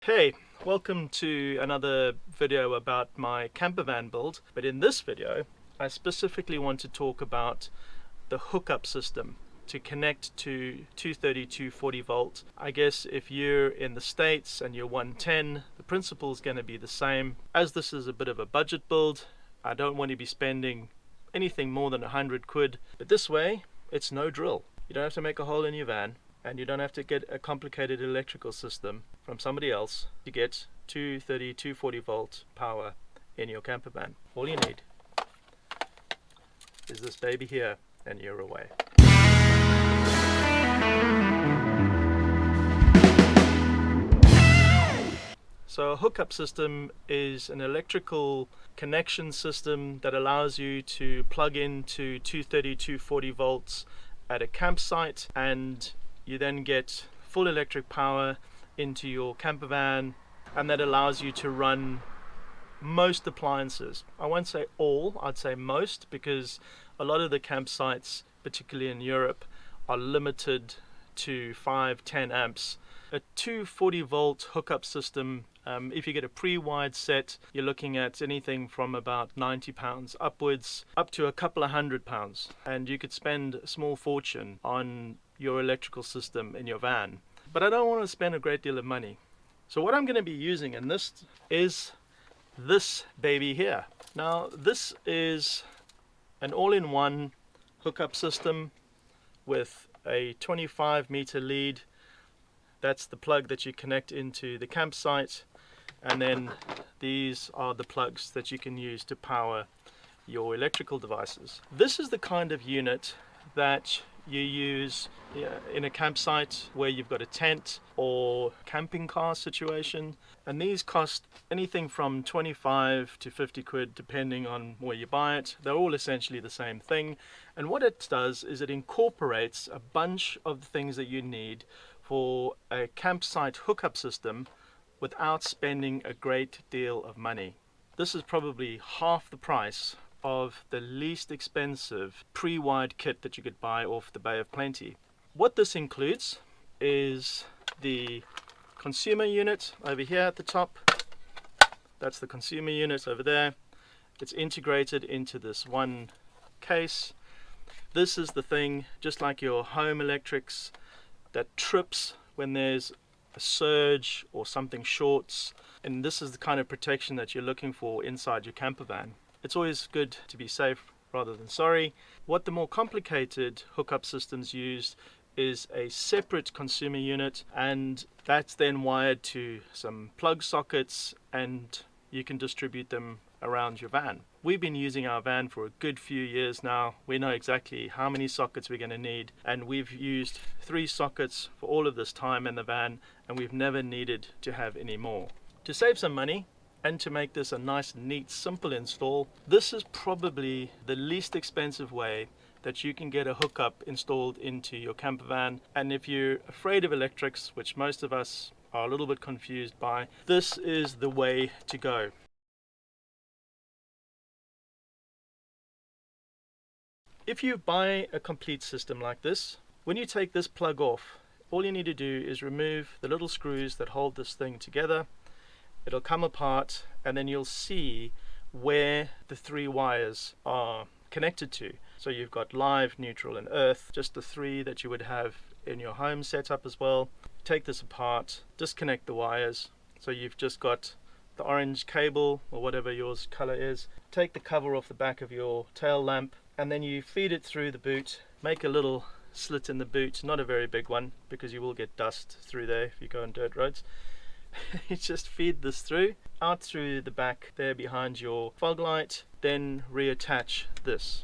Hey, welcome to another video about my campervan build, but in this video I specifically want to talk about the hookup system to connect to 230/240 volt. I guess if you're in the States and you're 110, the principle is going to be the same. As this is a bit of a budget build, I don't want to be spending anything more than 100 quid, but this way it's no drill. You don't have to make a hole in your van, and you don't have to get a complicated electrical system from somebody else to get 230/240 volt power in your campervan. All you need is this baby here, and you're away. So a hookup system is an electrical connection system that allows you to plug into 230/240 volts at a campsite, and you then get full electric power into your campervan, and that allows you to run most appliances. I won't say all, I'd say most, because a lot of the campsites, particularly in Europe, are limited to 5-10 amps. A 240 volt hookup system, if you get a pre-wired set, you're looking at anything from about £90 upwards up to a couple of £100, and you could spend a small fortune on your electrical system in your van. But I don't want to spend a great deal of money, so what I'm going to be using in this is this baby here. Now this is an all-in-one hookup system with a 25-meter lead. That's the plug that you connect into the campsite, and then these are the plugs that you can use to power your electrical devices. This is the kind of unit that you use in a campsite where you've got a tent or camping car situation, and these cost anything from 25 to 50 quid depending on where you buy it. They're all essentially the same thing, and what it does is it incorporates a bunch of the things that you need for a campsite hookup system without spending a great deal of money. This is probably half the price of the least expensive pre-wired kit that you could buy off the Bay of Plenty. What this includes is the consumer unit over here at the top. That's the consumer unit over there. It's integrated into this one case. This is the thing, just like your home electrics, that trips when there's a surge or something shorts, and this is the kind of protection that you're looking for inside your campervan. It's always good to be safe rather than sorry. What the more complicated hookup systems use is a separate consumer unit, and that's then wired to some plug sockets, and you can distribute them around your van. We've been using our van for a good few years now. We know exactly how many sockets we're going to need, and we've used 3 sockets for all of this time in the van, and we've never needed to have any more. To save some money and to make this a nice, neat, simple install, this is probably the least expensive way that you can get a hookup installed into your campervan. And if you're afraid of electrics, which most of us are a little bit confused by, this is the way to go. If you buy a complete system like this, when you take this plug off, all you need to do is remove the little screws that hold this thing together. It'll come apart, and then you'll see where the 3 wires are connected to. So you've got live, neutral and earth, just the 3 that you would have in your home setup as well. Take this apart, disconnect the wires, so you've just got the orange cable or whatever yours color is. Take the cover off the back of your tail lamp, and then you feed it through the boot. Make a little slit in the boot, not a very big one, because you will get dust through there if you go on dirt roads. You just feed this through, out through the back there behind your fog light, then reattach this.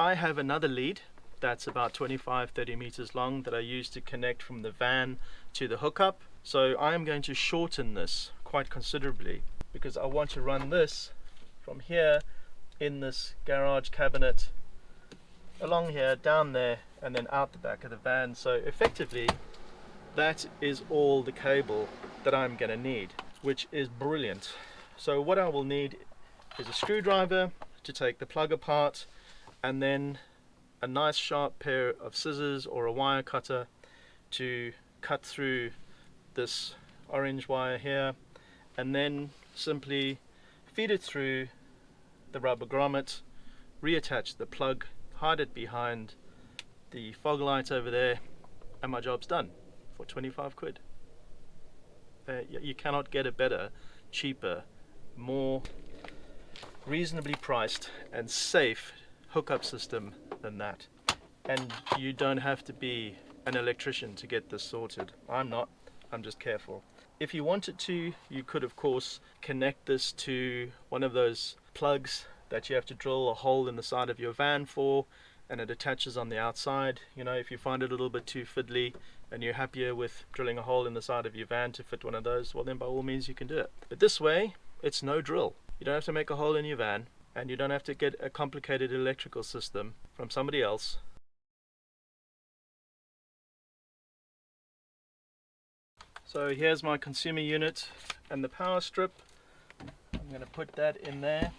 I have another lead that's about 25-30 meters long that I use to connect from the van to the hookup. So I'm going to shorten this quite considerably, because I want to run this from here in this garage cabinet along here, down there, and then out the back of the van. So effectively that is all the cable that I'm going to need, which is brilliant. So what I will need is a screwdriver to take the plug apart, and then a nice sharp pair of scissors or a wire cutter to cut through this orange wire here, and then simply feed it through the rubber grommet, reattach the plug, hide it behind the fog light over there, and my job's done for 25 quid. You cannot get a better, cheaper, more reasonably priced and safe hookup system than that. And you don't have to be an electrician to get this sorted. I'm not, I'm just careful. If you wanted to, you could of course connect this to one of those plugs that you have to drill a hole in the side of your van for, and it attaches on the outside. You know, if you find it a little bit too fiddly and you're happier with drilling a hole in the side of your van to fit one of those, well then by all means you can do it. But this way, it's no drill. You don't have to make a hole in your van, and you don't have to get a complicated electrical system from somebody else. So here's my consumer unit and the power strip. I'm going to put that in there.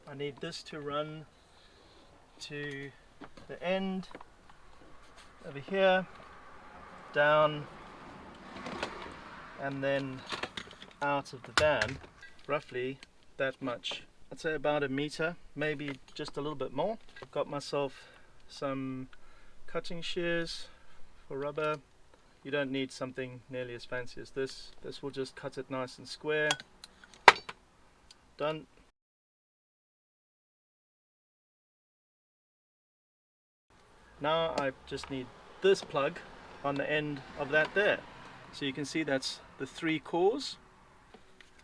I need this to run to the end over here, down, and then out of the van, roughly that much. I'd say about a meter, maybe just a little bit more. I've got myself some cutting shears for rubber. You don't need something nearly as fancy as this. This will just cut it nice and square. Done. Now I just need this plug on the end of that there. So you can see that's the 3 cores.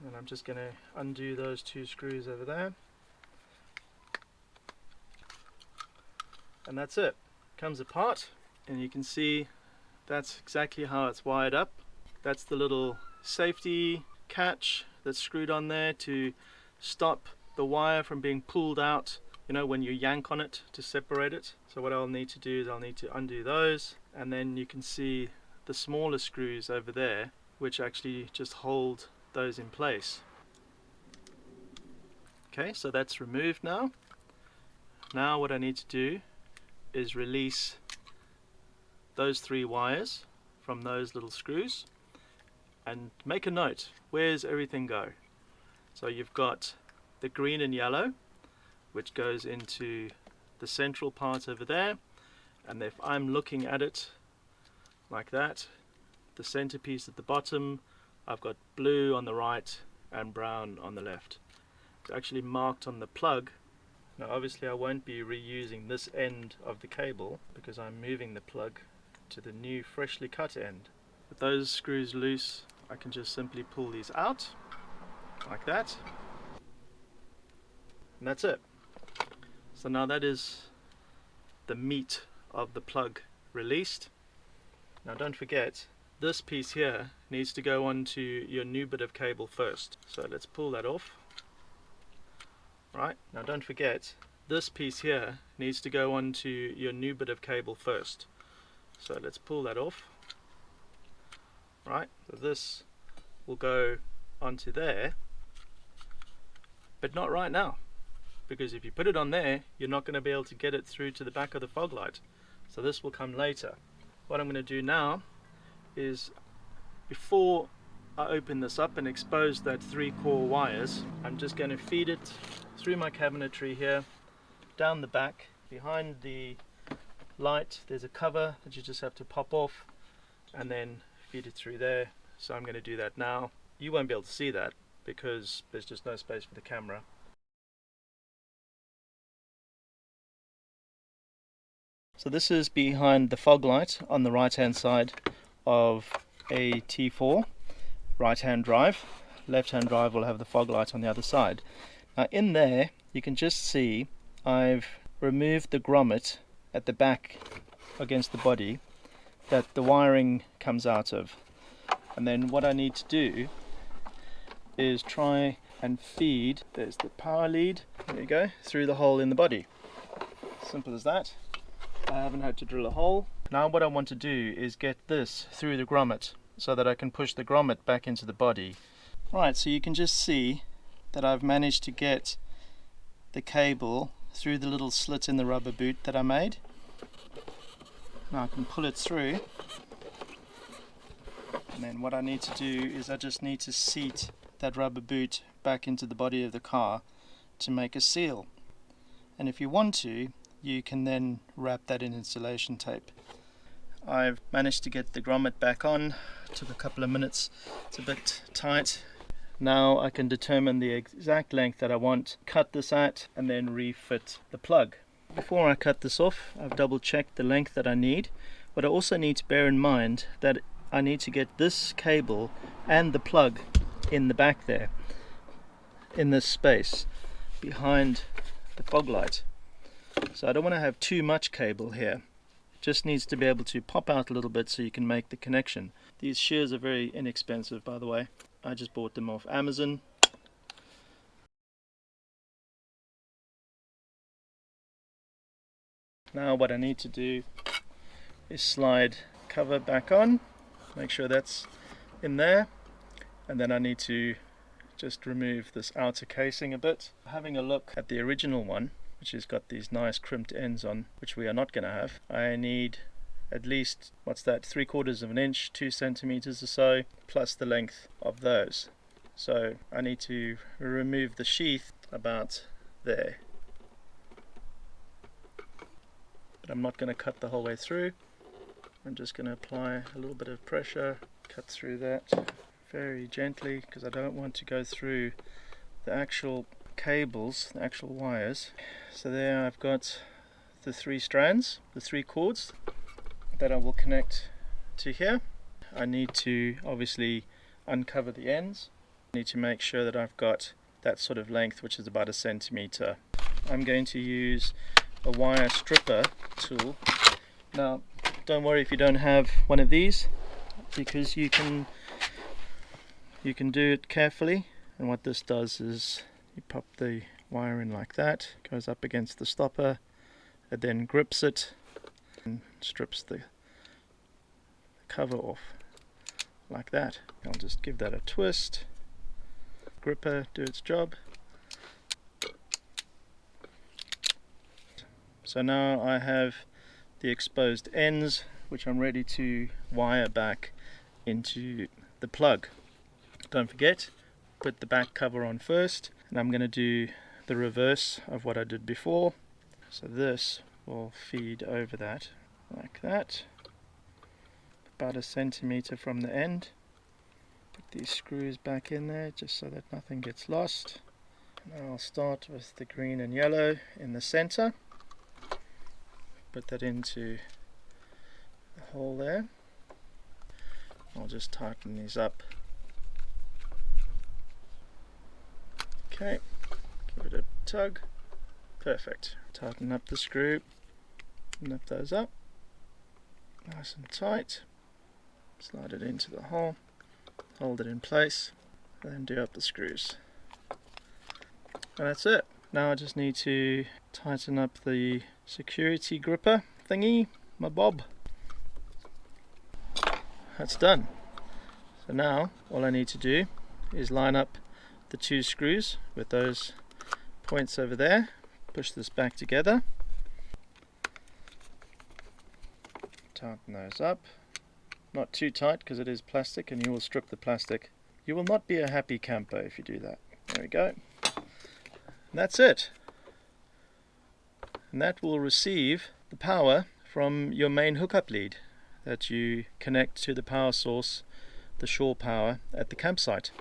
And I'm just going to undo those 2 screws over there. And that's it. Comes apart, and you can see that's exactly how it's wired up. That's the little safety catch that's screwed on there to stop the wire from being pulled out, you know, when you yank on it to separate it. So what I'll need to do is I'll need to undo those, and then you can see the smaller screws over there which actually just hold those in place. Okay, so that's removed now. Now what I need to do is release those 3 wires from those little screws and make a note, where's everything go? So you've got the green and yellow, which goes into the central part over there, and if I'm looking at it like that, the centerpiece at the bottom, I've got blue on the right and brown on the left. It's actually marked on the plug. Now obviously I won't be reusing this end of the cable because I'm moving the plug to the new freshly cut end. With those screws loose, I can just simply pull these out like that, and that's it. So now that is the meat of the plug released. Now don't forget, this piece here needs to go onto your new bit of cable first. So let's pull that off. Right, now don't forget, this piece here needs to go onto your new bit of cable first. So let's pull that off. Right, so this will go onto there, but not right now, because if you put it on there, you're not going to be able to get it through to the back of the fog light. So this will come later. What I'm going to do now is, before I open this up and expose that 3-core wires, I'm just going to feed it through my cabinetry here, down the back. Behind the light there's a cover that you just have to pop off and then feed it through there. So I'm going to do that now. You won't be able to see that because there's just no space for the camera. So this is behind the fog light on the right hand side of a T4 right hand drive. Left hand drive will have the fog light on the other side. Now in there you can just see I've removed the grommet at the back against the body that the wiring comes out of, and then what I need to do is try and feed, there's the power lead, there you go, through the hole in the body. Simple as that. I haven't had to drill a hole. Now what I want to do is get this through the grommet so that I can push the grommet back into the body. Right, so you can just see that I've managed to get the cable through the little slit in the rubber boot that I made. Now I can pull it through, and then what I need to do is I just need to seat that rubber boot back into the body of the car to make a seal. And if you want to, you can then wrap that in insulation tape. I've managed to get the grommet back on. It took a couple of minutes. It's a bit tight. Now I can determine the exact length that I want, cut this at, and then refit the plug. Before I cut this off, I've double checked the length that I need, but I also need to bear in mind that I need to get this cable and the plug in the back there, in this space behind the fog light. So I don't want to have too much cable here. It just needs to be able to pop out a little bit so you can make the connection. These shears are very inexpensive, by the way. I just bought them off Amazon. Now what I need to do is slide cover back on, make sure that's in there, and then I need to just remove this outer casing a bit. Having a look at the original one, which has got these nice crimped ends on, which we are not going to have, I need at least, what's that, 3/4 of an inch, 2 centimeters or so, plus the length of those. So I need to remove the sheath about there. But I'm not going to cut the whole way through. I'm just going to apply a little bit of pressure, cut through that very gently, because I don't want to go through the actual cables, the actual wires. So there I've got the 3 strands, the 3 cords that I will connect to here. I need to obviously uncover the ends. I need to make sure that I've got that sort of length, which is about 1 centimeter. I'm going to use a wire stripper tool. Now don't worry if you don't have one of these, because you can do it carefully. And what this does is you pop the wire in like that, goes up against the stopper, it then grips it and strips the cover off like that. I'll just give that a twist, gripper do its job. So now I have the exposed ends, which I'm ready to wire back into the plug. Don't forget, put the back cover on first, and I'm going to do the reverse of what I did before. So this will feed over that like that, about 1 centimeter from the end. Put these screws back in there just so that nothing gets lost. And I'll start with the green and yellow in the center. Put that into the hole there. I'll just tighten these up. Okay, give it a tug. Perfect. Tighten up the screw, nip those up, nice and tight. Slide it into the hole, hold it in place, and then do up the screws. And that's it. Now I just need to tighten up the security gripper thingy, my bob. That's done. So now all I need to do is line up the 2 screws with those points over there. Push this back together, tighten those up, not too tight because it is plastic and you will strip the plastic. You will not be a happy camper if you do that. There we go. And that's it. And that will receive the power from your main hookup lead that you connect to the power source, the shore power at the campsite.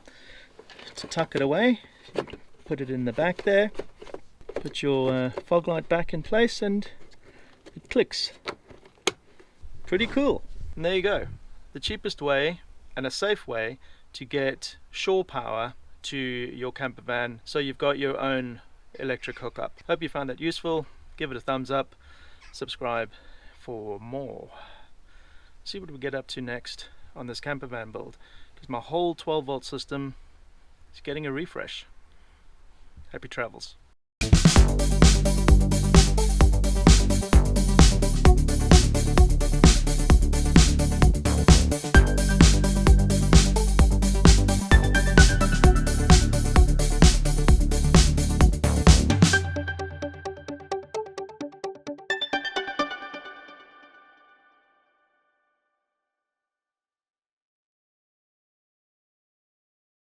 To tuck it away, you put it in the back there. Put your fog light back in place and it clicks. Pretty cool. And there you go. The cheapest way and a safe way to get shore power to your camper van, so you've got your own electric hookup. Hope you found that useful. Give it a thumbs up. Subscribe for more. See what we get up to next on this camper van build, because my whole 12-volt system is getting a refresh. Happy travels.